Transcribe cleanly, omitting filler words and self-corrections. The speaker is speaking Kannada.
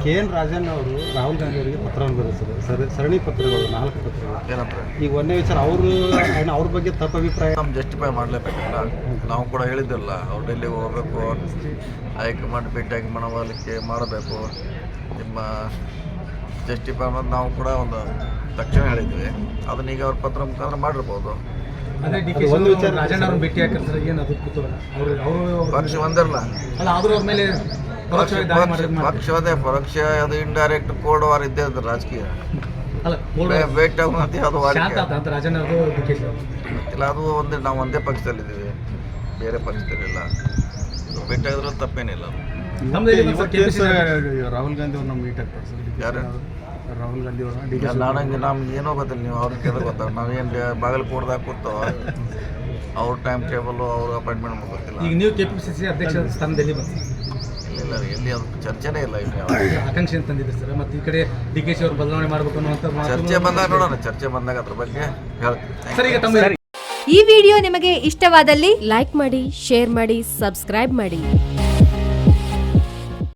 KN ರಾಜಣ್ಣ ಅವರು ರಾಹುಲ್ ಗಾಂಧಿ ಅವರಿಗೆ ಪತ್ರವನ್ನು ಬರೆದರು ಸರಣಿ ಪತ್ರಗಳು 4 ಪತ್ರಗಳು ಏನಂತ ಈಗ ಒಂದೇ ವಿಚಾರ ಅವ್ರ ಬಗ್ಗೆ ತಪ್ಪು ಅಭಿಪ್ರಾಯ ನಮ್ಮ ಜಸ್ಟಿಫೈ ಮಾಡಲೇಬೇಕಲ್ಲ. ನಾವು ಕೂಡ ಹೇಳಿದ್ದಿಲ್ಲ ಅವ್ರು ಡೆಲ್ಲಿಗೆ ಹೋಗಬೇಕು, ಹೈಕಮಾಂಡ್ ಭೇಟಿಯಾಗಿ ಮನವೊಲಿಕೆ ಮಾಡಬೇಕು, ನಿಮ್ಮ ಜಸ್ಟಿಫೈ ಅನ್ನೋದು ನಾವು ಕೂಡ ಒಂದು ತಕ್ಷಣ ಹೇಳಿದ್ವಿ. ಅದನ್ನ ಈಗ ಅವ್ರ ಪತ್ರ ಮುಖಾಂತರ ಮಾಡಿರ್ಬೋದು. ಒಂದು ವಿಚಾರ ರಾಜಣ್ಣ ಅವ್ರನ್ನ ಭೇಟಿ ಹಾಕಿರ್ತಾರೆ, ಏನು ಅದು ಕುತೂಹಲ ಅವರು ಪಕ್ಷ ಒಂದಿರಲ್ಲ, ಅಲ್ಲ ಆದ್ರೂ ಅವ್ರ ಮೇಲೆ ಪಕ್ಷವೇ ಪರೋಕ್ಷ, ಅದು ಇಂಡೈರೆಕ್ಟ್ ಕೋಲ್ಡ್ ವಾರ್ ಇದ್ದೇ ಅದು ರಾಜಕೀಯ. ಅಲ್ಲ ಭೇಟಿ ಆಗುವಂತೆ ಅದು ಶಾಂತ ಅಂತ ರಾಜಣ್ಣ ಅವರು ಡಿಕೆ ಇಲ್ಲ, ಅದು ಒಂದೇ ನಾವು ಒಂದೇ ಪಕ್ಷದಲ್ಲಿದ್ದೀವಿ, ಬೇರೆ ಪಕ್ಷದಲ್ಲಿಲ್ಲ. ಭೇಟಿ ಆಗಿದ್ರು ತಪ್ಪೇನಿಲ್ಲ. ರಾಹುಲ್ ಗಾಂಧಿ ಅವ್ರನ್ನ ಮೀಟ್ ಆಗ್ತಾರೆ ಸರ್. ಯಾರು ರಾಹುಲ್ ಗಾಂಧಿ ಅವ್ರನ್ನ ನನಗೆ ನಮ್ಗೆ ಏನೋ ಗೊತ್ತಿಲ್ಲ, ನೀವು ಅವ್ರಿಗೆ ಕೇಳಿದ್ರೆ ಗೊತ್ತಾಗ. ನಾವೇನು ಬಾಗಲಕೋಟದಾಗ ಕೂತೋ ಅವ್ರ ಟೈಮ್ ಟೇಬಲು ಅವ್ರ ಅಪಾಯಿಂಟ್ಮೆಂಟ್ ಗೊತ್ತಿಲ್ಲ. ಈಗ ನೀವು KPCC ಅಧ್ಯಕ್ಷ ಸ್ಥಾನದಲ್ಲಿ ಬಂದು ಇಲ್ಲ ಎಲ್ಲಿ ಅದು ಚರ್ಚೆನೇ ಇಲ್ಲ. ಈಗ ಆಕಾಂಕ್ಷೆ ತಂದಿದ್ರು ಸರ್, ಮತ್ತು ಈ ಕಡೆ DK ಅವರು ಬದಲಾವಣೆ ಮಾಡಬೇಕು ಅನ್ನುವಂಥ ಚರ್ಚೆ ಬಂದಾಗ ನೋಡೋಣ, ಚರ್ಚೆ ಬಂದಾಗ ಅದ್ರ ಬಗ್ಗೆ ಹೇಳ್ತೀನಿ. ಸರ್, ಈಗ ತಮ್ಮ ಈ ವಿಡಿಯೋ ನಿಮಗೆ ಇಷ್ಟವಾದಲ್ಲಿ ಲೈಕ್ ಮಾಡಿ, ಶೇರ್ ಮಾಡಿ, ಸಬ್ಸ್ಕ್ರೈಬ್ ಮಾಡಿ.